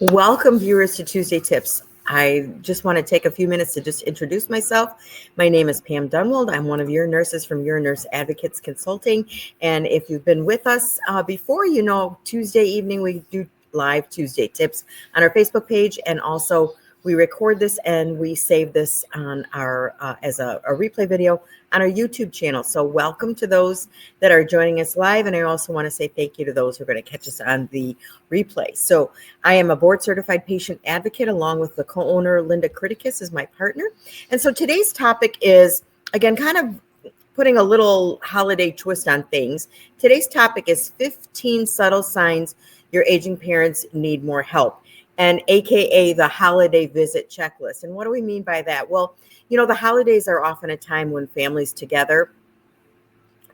Welcome, viewers, to Tuesday Tips. I just want to take a few minutes to just introduce myself. My name is Pam Dunwald. I'm one of your nurses from Your Nurse Advocates Consulting. And if you've been with us before, you know, Tuesday evening, we do live Tuesday Tips on our Facebook page. And also we record this and we save this on our as a replay video on our YouTube channel. So welcome to those that are joining us live. And I also want to say thank you to those who are going to catch us on the replay. So I am a board certified patient advocate along with the co-owner Linda Criticus is my partner. And so today's topic is, again, kind of putting a little holiday twist on things. Today's topic is 15 subtle signs your aging parents need more help, and AKA the holiday visit checklist. And what do we mean by that? Well, you know, the holidays are often a time when families together.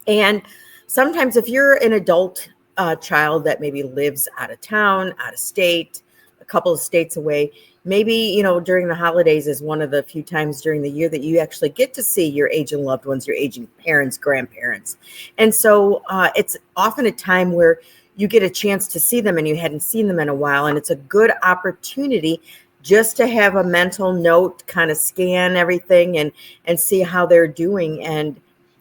And sometimes if you're an adult child that maybe lives out of town, out of state, a couple of states away, maybe, you know, during the holidays is one of the few times during the year that you actually get to see your aging loved ones, your aging parents, grandparents. And so it's often a time where you get a chance to see them and you hadn't seen them in a while. And it's a good opportunity just to have a mental note, kind of scan everything and see how they're doing, and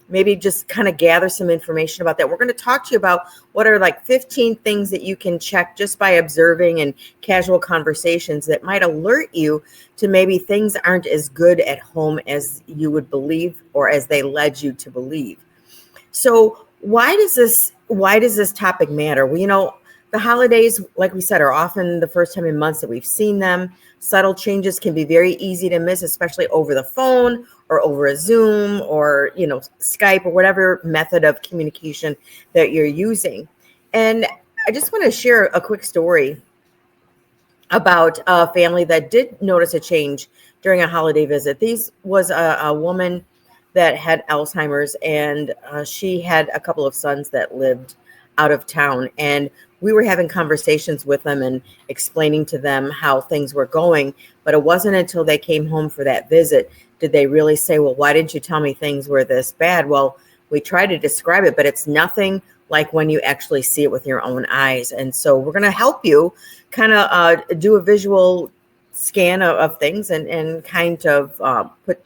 maybe just kind of gather some information about that. We're going to talk to you about what are like 15 things that you can check just by observing and casual conversations that might alert you to maybe things aren't as good at home as you would believe or as they led you to believe. So why does this topic matter? Well, you know, the holidays, like we said, are often the first time in months that we've seen them. Subtle changes can be very easy to miss, especially over the phone or over a Zoom or, you know, Skype or whatever method of communication that you're using. And I just want to share a quick story about a family that did notice a change during a holiday visit. This was a woman that had Alzheimer's, and she had a couple of sons that lived out of town. And we were having conversations with them and explaining to them how things were going. But it wasn't until they came home for that visit did they really say, well, why didn't you tell me things were this bad? Well, we try to describe it, but it's nothing like when you actually see it with your own eyes. And so we're going to help you kind of do a visual scan of things and kind of put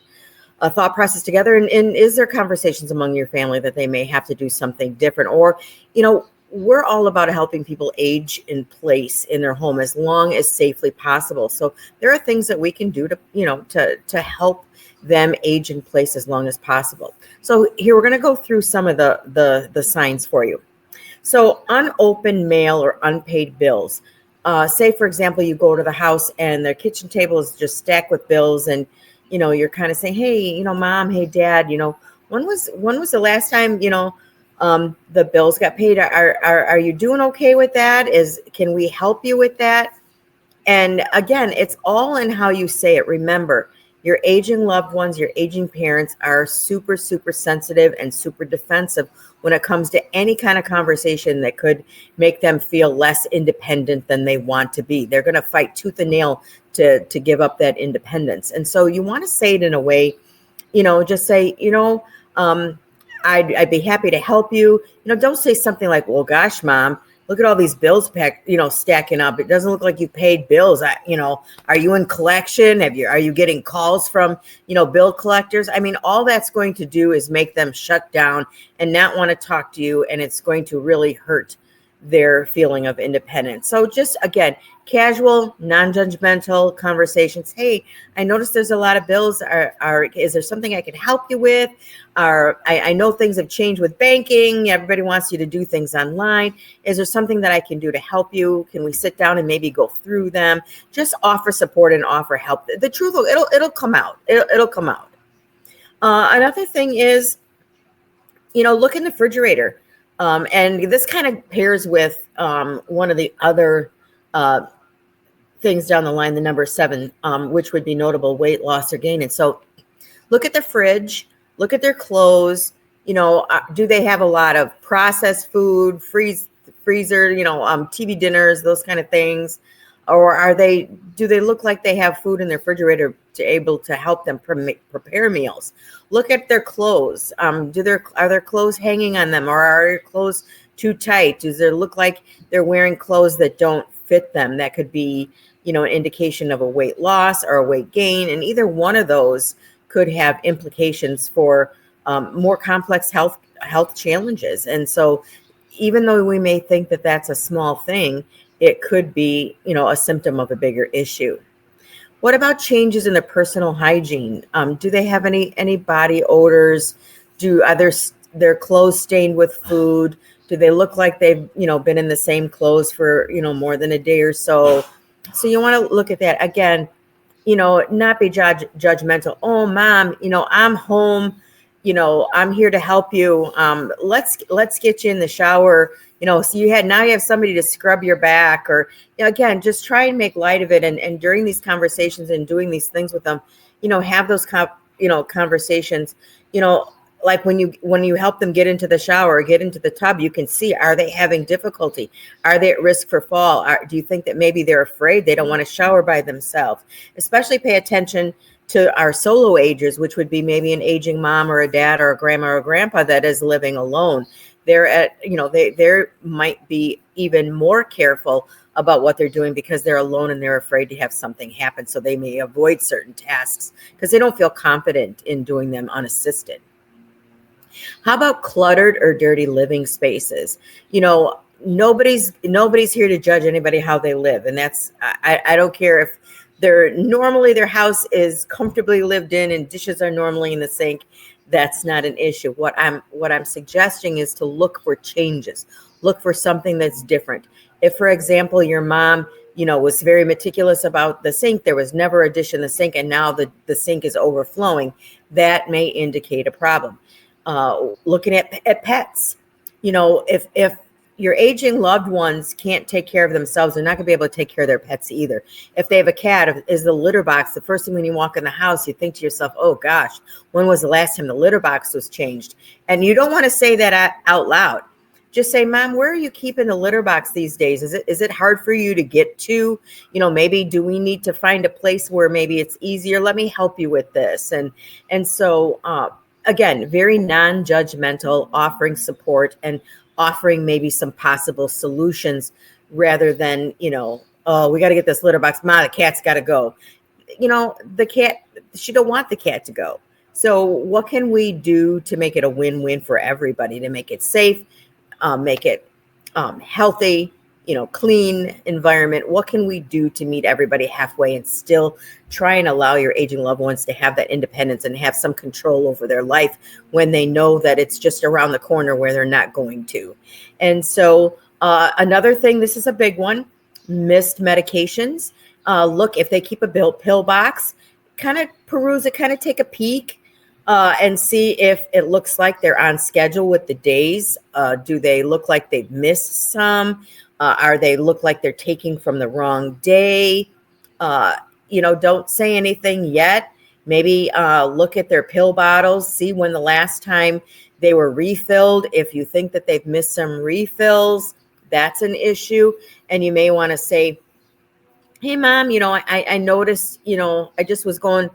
a thought process together. And is there conversations among your family that they may have to do something different? Or, you know, we're all about helping people age in place in their home as long as safely possible. So there are things that we can do to, you know, to help them age in place as long as possible. So here we're going to go through some of the signs for you. So unopened mail or unpaid bills. Say, for example, you go to the house and their kitchen table is just stacked with bills, and you know, you're kind of saying, hey, you know, mom, hey, dad, you know, when was the last time, you know, the bills got paid? Are you doing okay with that? Can we help you with that? And again, it's all in how you say it. Remember, your aging loved ones, your aging parents are super, super sensitive and super defensive when it comes to any kind of conversation that could make them feel less independent than they want to be. They're going to fight tooth and nail to give up that independence. And so you want to say it in a way, you know, just say, you know, I'd be happy to help you. You know, don't say something like, well, gosh, mom, look at all these bills stacking up. It doesn't look like you paid bills. You know, are you in collection? Are you getting calls from, you know, bill collectors? I mean, all that's going to do is make them shut down and not want to talk to you. And it's going to really hurt their feeling of independence. So just, again, casual, non-judgmental conversations. Hey, I noticed there's a lot of bills. Is there something I can help you with? I know things have changed with banking. Everybody wants you to do things online. Is there something that I can do to help you? Can we sit down and maybe go through them? Just offer support and offer help. The truth, it'll come out. It'll come out. Another thing is, you know, look in the refrigerator. And this kind of pairs with one of the other things down the line, the number 7, which would be notable weight loss or gain. And so look at the fridge, look at their clothes. You know, do they have a lot of processed food, freezer, you know, TV dinners, those kind of things? Or do they look like they have food in their refrigerator to able to help them prepare meals? Look at their clothes. Are their clothes hanging on them, or are their clothes too tight? Does it look like they're wearing clothes that don't fit them? That could be an indication of a weight loss or a weight gain. And either one of those could have implications for more complex health challenges. And so even though we may think that that's a small thing, it could be, a symptom of a bigger issue. What about changes in the personal hygiene? Do they have any body odors? Do their clothes stained with food? Do they look like they've been in the same clothes for more than a day or so? So you want to look at that again. Not be judgmental. Oh, mom, I'm home. I'm here to help you. Let's get you in the shower. So now you have somebody to scrub your back, or again, just try and make light of it. And during these conversations and doing these things with them, have those conversations. Like when you help them get into the shower or get into the tub, you can see, are they having difficulty? Are they at risk for fall? Do you think that maybe they're afraid they don't want to shower by themselves? Especially pay attention to our solo agers, which would be maybe an aging mom or a dad or a grandma or a grandpa that is living alone. They might be even more careful about what they're doing because they're alone and they're afraid to have something happen. So they may avoid certain tasks because they don't feel confident in doing them unassisted. How about cluttered or dirty living spaces? Nobody's here to judge anybody how they live. And that's, I don't care if their house is comfortably lived in and dishes are normally in the sink. That's not an issue. What I'm suggesting is to look for changes, look for something that's different. If, for example, your mom, was very meticulous about the sink, there was never a dish in the sink, and now the sink is overflowing, that may indicate a problem. Looking at pets, if your aging loved ones can't take care of themselves, they're not going to be able to take care of their pets either. If they have a cat, is the litter box the first thing when you walk in the house, you think to yourself, oh gosh, when was the last time the litter box was changed? And you don't want to say that out loud. Just say, Mom, where are you keeping the litter box these days? Is it hard for you to get to? Maybe do we need to find a place where maybe it's easier? Let me help you with this. And so again, very non-judgmental, offering support and offering maybe some possible solutions rather than, oh, we got to get this litter box. Ma, the cat's got to go. The cat, she don't want the cat to go. So what can we do to make it a win-win for everybody, to make it safe, make it healthy, clean environment? What can we do to meet everybody halfway and still try and allow your aging loved ones to have that independence and have some control over their life when they know that it's just around the corner where they're not going to? And so another thing, this is a big one, missed medications. Look, if they keep a pill box, kind of peruse it, kind of take a peek. And see if it looks like they're on schedule with the days. Do they look like they've missed some? Are they look like they're taking from the wrong day? Don't say anything yet. Maybe look at their pill bottles, see when the last time they were refilled. If you think that they've missed some refills, that's an issue. And you may want to say, hey, Mom, I noticed, I just was going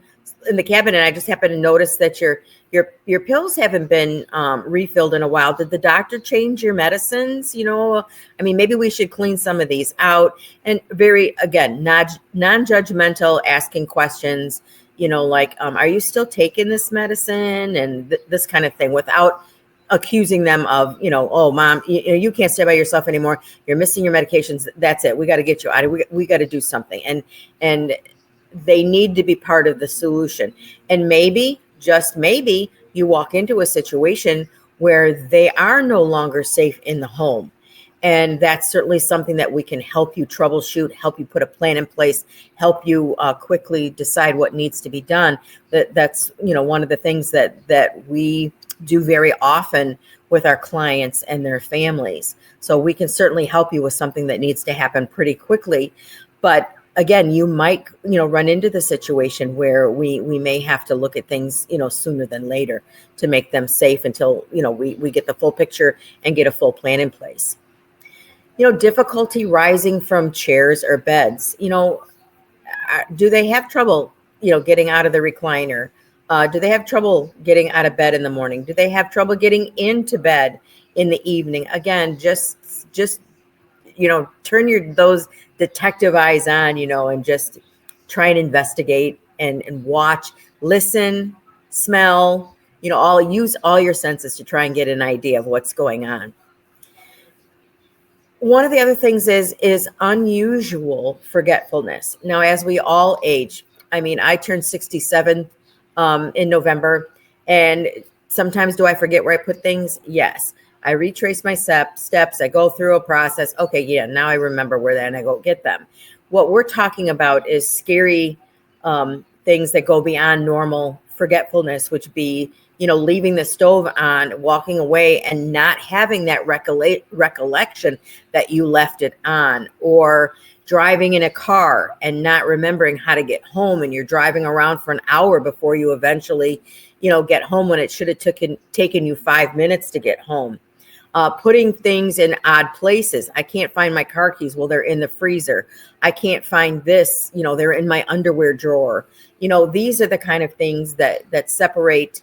in the cabinet. I just happened to notice that your pills haven't been refilled in a while. Did the doctor change your medicines? Maybe we should clean some of these out. And very, again, non-judgmental, asking questions, like, are you still taking this medicine? And this kind of thing, without accusing them of, oh, Mom, you can't stay by yourself anymore. You're missing your medications. That's it. We got to get you out. We got to do something. And they need to be part of the solution. And maybe, just maybe, you walk into a situation where they are no longer safe in the home. And that's certainly something that we can help you troubleshoot, help you put a plan in place, help you quickly decide what needs to be done. That's one of the things that we do very often with our clients and their families. So we can certainly help you with something that needs to happen pretty quickly. But again, you might, run into the situation where we may have to look at things, sooner than later to make them safe until, we get the full picture and get a full plan in place. Difficulty rising from chairs or beds. Do they have trouble, getting out of the recliner? Do they have trouble getting out of bed in the morning? Do they have trouble getting into bed in the evening? Again, just turn those detective eyes on, and just try and investigate and watch, listen, smell, use all your senses to try and get an idea of what's going on. One of the other things is unusual forgetfulness. Now, as we all age, I mean, I turned 67 in November, and sometimes do I forget where I put things? Yes. I retrace my steps. I go through a process. Okay, yeah, now I remember where that, and I go get them. What we're talking about is scary things that go beyond normal forgetfulness, which be, leaving the stove on, walking away and not having that recollection that you left it on, or driving in a car and not remembering how to get home, and you're driving around for an hour before you eventually, get home, when it should have taken you 5 minutes to get home. Putting things in odd places. I can't find my car keys. Well, they're in the freezer. I can't find this, they're in my underwear drawer. These are the kind of things that separate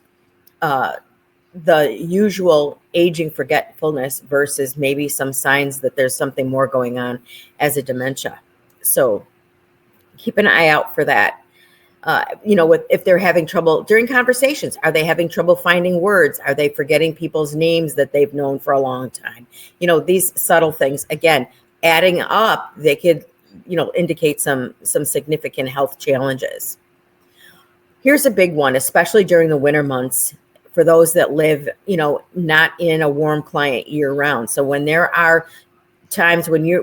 the usual aging forgetfulness versus maybe some signs that there's something more going on as a dementia. So keep an eye out for that. If they're having trouble during conversations, are they having trouble finding words? Are they forgetting people's names that they've known for a long time? These subtle things, again, adding up, they could, indicate some significant health challenges. Here's a big one, especially during the winter months, for those that live, not in a warm climate year round. So when there are times when you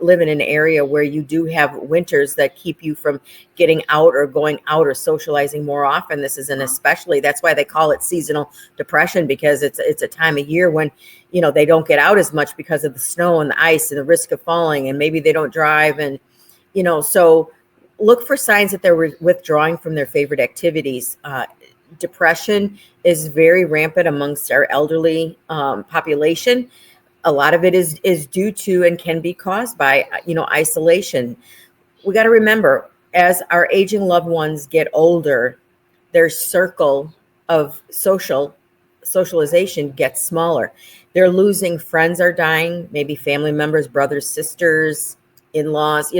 live in an area where you do have winters that keep you from getting out or going out or socializing more often, this is that's why they call it seasonal depression, because it's a time of year when, they don't get out as much because of the snow and the ice and the risk of falling, and maybe they don't drive. And, so look for signs that they're withdrawing from their favorite activities. Depression is very rampant amongst our elderly population. A lot of it is due to and can be caused by, isolation. We got to remember, as our aging loved ones get older, their circle of socialization gets smaller. They're losing friends, are dying, maybe family members, brothers, sisters, in-laws,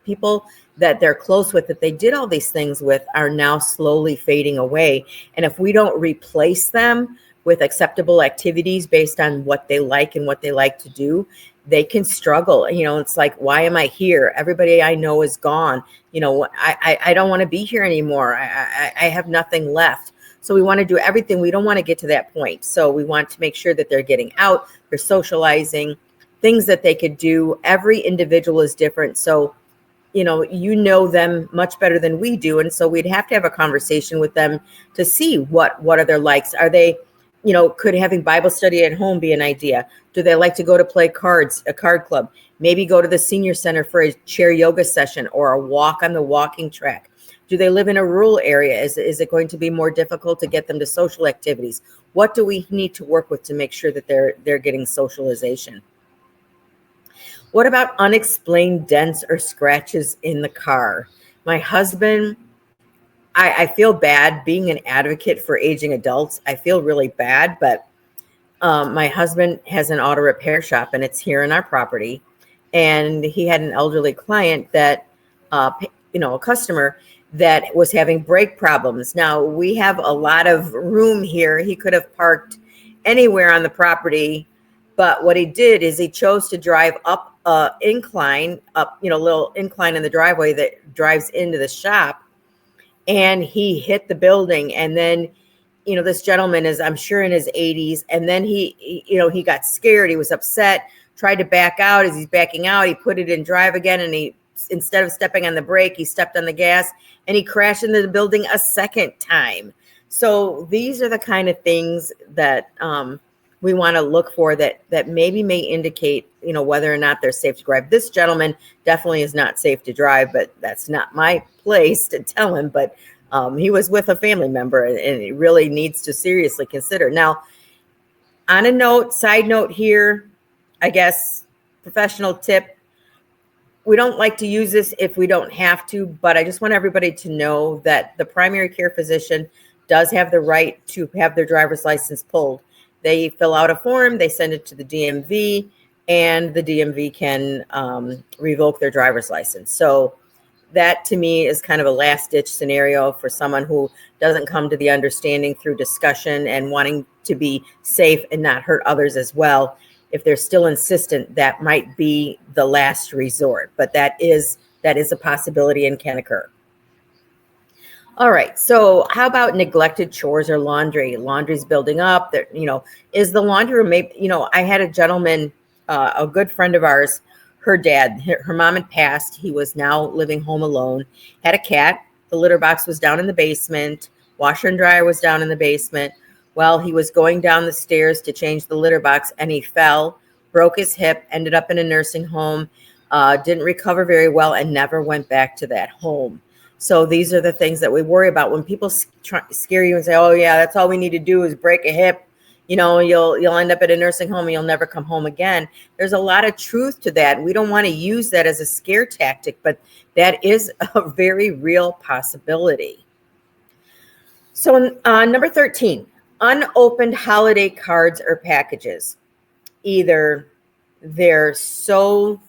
people that they're close with, that they did all these things with, are now slowly fading away. And if we don't replace them with acceptable activities based on what they like and what they like to do, they can struggle. It's like, why am I here? Everybody I know is gone. I don't want to be here anymore. I have nothing left. So we want to do everything. We don't want to get to that point. So we want to make sure that they're getting out, they're socializing, things that they could do. Every individual is different. So, them much better than we do. And so we'd have to have a conversation with them to see what are their likes. Are they, could having Bible study at home be an idea? Do they like to go to play cards, a card club? Maybe go to the senior center for a chair yoga session or a walk on the walking track. Do they live in a rural area? Is it going to be more difficult to get them to social activities? What do we need to work with to make sure that they're getting socialization? What about unexplained dents or scratches in the car? My husband, I feel bad being an advocate for aging adults. I feel really bad, but my husband has an auto repair shop, and it's here in our property. And he had an elderly client that, a customer that was having brake problems. Now, we have a lot of room here. He could have parked anywhere on the property, but what he did is he chose to drive up a little incline in the driveway that drives into the shop. And he hit the building. And then, this gentleman is, I'm sure, in his 80s. And then he got scared. He was upset, tried to back out. As he's backing out, he put it in drive again. And instead of stepping on the brake, he stepped on the gas, and he crashed into the building a second time. So these are the kind of things that we want to look for that maybe may indicate, whether or not they're safe to drive. This gentleman definitely is not safe to drive, but that's not my place to tell him. But he was with a family member, and he really needs to seriously consider. Now, on a side note here, I guess, professional tip, we don't like to use this if we don't have to, but I just want everybody to know that the primary care physician does have the right to have their driver's license pulled. They fill out a form, they send it to the DMV. and the DMV can revoke their driver's license. So that to me is kind of a last ditch scenario for someone who doesn't come to the understanding through discussion and wanting to be safe and not hurt others as well. If they're still insistent, that might be the last resort, but that is a possibility and can occur. All right. So how about neglected chores or laundry? Laundry's building up. There, is the laundry room maybe, I had a gentleman, a good friend of ours, her dad, her mom had passed. He was now living home alone, had a cat. The litter box was down in the basement. Washer and dryer was down in the basement. Well, he was going down the stairs to change the litter box and he fell, broke his hip, ended up in a nursing home, didn't recover very well and never went back to that home. So these are the things that we worry about when people scare you and say, oh yeah, that's all we need to do is break a hip. You'll end up at a nursing home and you'll never come home again. There's a lot of truth to that. We don't want to use that as a scare tactic, but that is a very real possibility. So number 13, unopened holiday cards or packages. Either they're so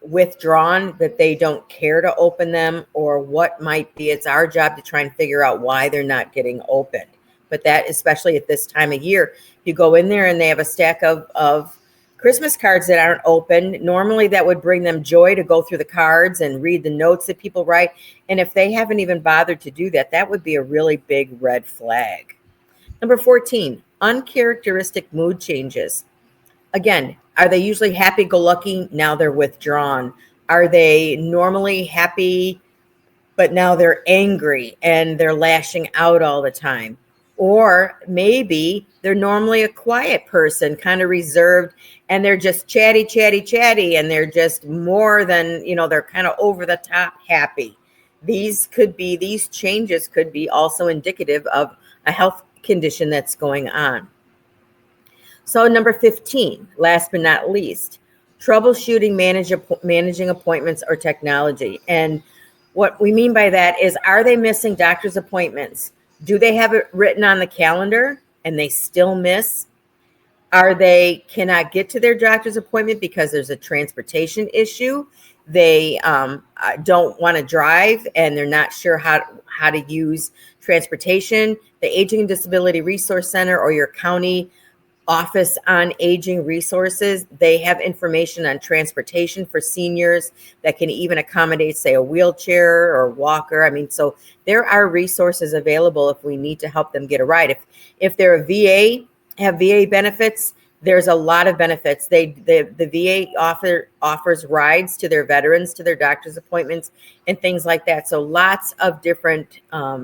withdrawn that they don't care to open them, or what might be, it's our job to try and figure out why they're not getting opened. But that, especially at this time of year, you go in there and they have a stack of Christmas cards that aren't open. Normally that would bring them joy to go through the cards and read the notes that people write. And if they haven't even bothered to do that, that would be a really big red flag. Number 14, uncharacteristic mood changes. Again, are they usually happy-go-lucky? Now they're withdrawn. Are they normally happy, but now they're angry and they're lashing out all the time? Or maybe they're normally a quiet person, kind of reserved, and they're just chatty, and they're just more than, they're kind of over the top happy. These changes could be also indicative of a health condition that's going on. So number 15, last but not least, troubleshooting managing appointments or technology. And what we mean by that is, are they missing doctor's appointments? Do they have it written on the calendar and they still miss? Are they cannot get to their doctor's appointment because there's a transportation issue? They don't want to drive and they're not sure how to use transportation. The Aging and Disability Resource Center or your county Office on Aging Resources, they have information on transportation for seniors that can even accommodate, say, a wheelchair or walker. I mean, so there are resources available if we need to help them get a ride. If they're a VA, have VA benefits, there's a lot of benefits. The VA offers rides to their veterans, to their doctor's appointments and things like that. So lots of different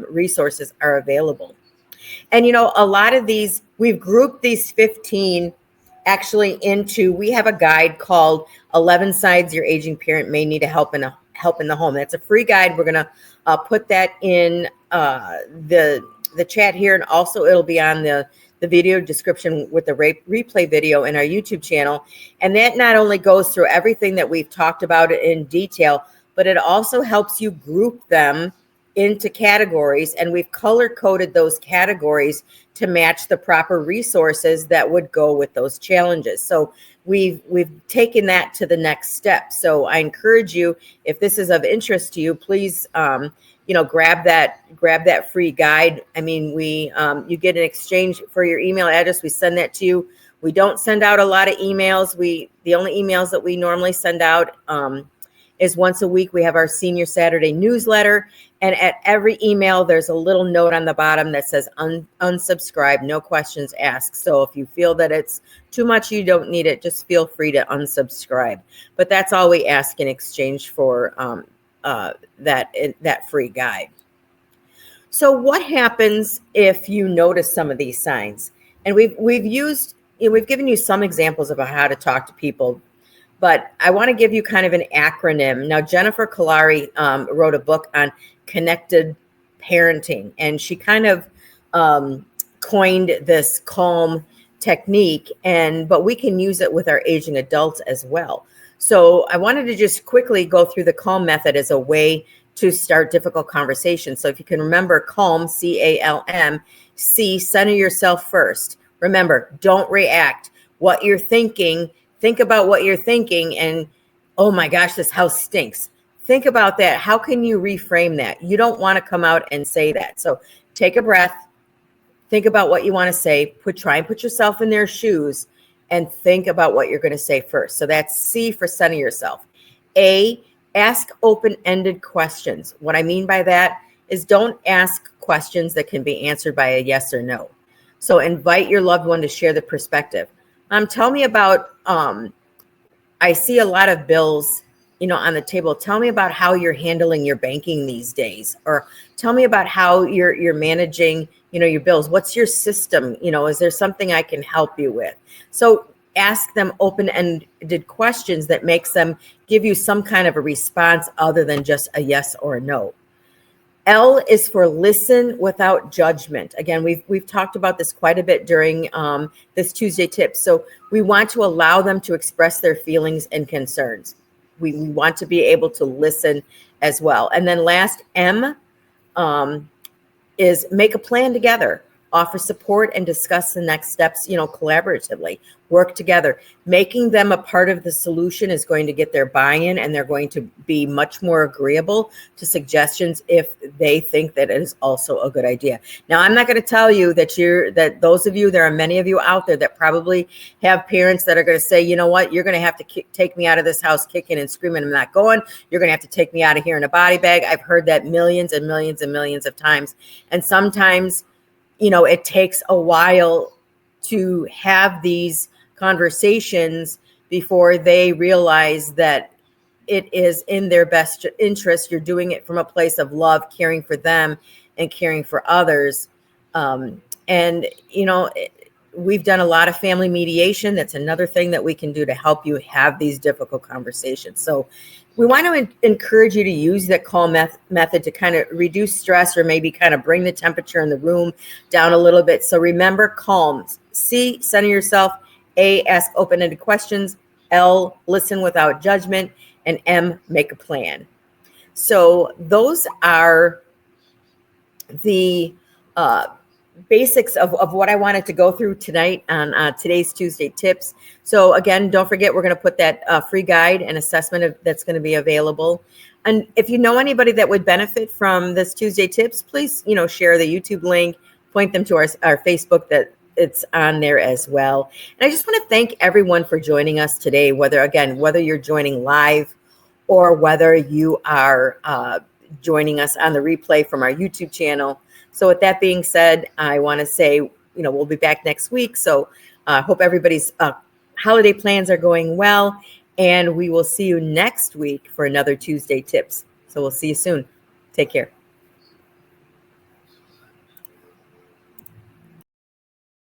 resources are available. And, a lot of these, we've grouped these 15 actually into, we have a guide called 11 Signs Your Aging Parent May Need Help in the Home. That's a free guide. We're going to put that in the chat here. And also it'll be on the video description with the replay video in our YouTube channel. And that not only goes through everything that we've talked about in detail, but it also helps you group them into categories, and we've color coded those categories to match the proper resources that would go with those challenges. So we've taken that to the next step. So I encourage you, if this is of interest to you, please grab that free guide. I mean, you get an exchange for your email address. We send that to you. We don't send out a lot of emails. The only emails that we normally send out is once a week. We have our Senior Saturday newsletter. And at every email, there's a little note on the bottom that says unsubscribe, no questions asked. So if you feel that it's too much, you don't need it, just feel free to unsubscribe. But that's all we ask in exchange for that free guide. So what happens if you notice some of these signs? And we've given you some examples of how to talk to people, but I want to give you kind of an acronym. Now, Jennifer Kalari wrote a book on connected parenting, and she kind of coined this CALM technique, but we can use it with our aging adults as well. So I wanted to just quickly go through the CALM method as a way to start difficult conversations. So if you can remember CALM, C-A-L-M, C, center yourself first. Remember, don't react. what you're thinking. Think about what you're thinking and, oh my gosh, this house stinks. Think about that. How can you reframe that? You don't want to come out and say that. So take a breath, think about what you want to say, try and put yourself in their shoes and think about what you're going to say first. So that's C for center yourself. A, ask open-ended questions. What I mean by that is don't ask questions that can be answered by a yes or no. So invite your loved one to share the perspective. Tell me about, I see a lot of bills, on the table. Tell me about how you're handling your banking these days, or tell me about how you're managing, your bills. What's your system? Is there something I can help you with? So ask them open-ended questions that makes them give you some kind of a response other than just a yes or a no. L is for listen without judgment. Again, we've talked about this quite a bit during this Tuesday tip. So we want to allow them to express their feelings and concerns. We want to be able to listen as well. And then last, M, is make a plan together, offer support and discuss the next steps, collaboratively, work together. Making them a part of the solution is going to get their buy-in, and they're going to be much more agreeable to suggestions if they think that it is also a good idea. Now, I'm not going to tell you that those of you, there are many of you out there that probably have parents that are going to say, you know what, you're going to have to take me out of this house kicking and screaming. I'm not going. You're going to have to take me out of here in a body bag. I've heard that millions and millions and millions of times. And sometimes, it takes a while to have these conversations before they realize that it is in their best interest. You're doing it from a place of love, caring for them and caring for others. We've done a lot of family mediation. That's another thing that we can do to help you have these difficult conversations. So we want to encourage you to use that calm method to kind of reduce stress, or maybe kind of bring the temperature in the room down a little bit. So remember, calm. C, center yourself. A, ask open-ended questions. L, listen without judgment. And M, make a plan. So those are the basics of what I wanted to go through tonight on today's Tuesday tips. So again, don't forget, we're going to put that free guide and assessment that's going to be available. And if you know anybody that would benefit from this Tuesday tips, please, share the YouTube link, point them to our Facebook that it's on there as well. And I just want to thank everyone for joining us today, whether you're joining live or whether you are joining us on the replay from our YouTube channel. So with that being said, I want to say, we'll be back next week. So I hope everybody's holiday plans are going well. And we will see you next week for another Tuesday tips. So we'll see you soon. Take care.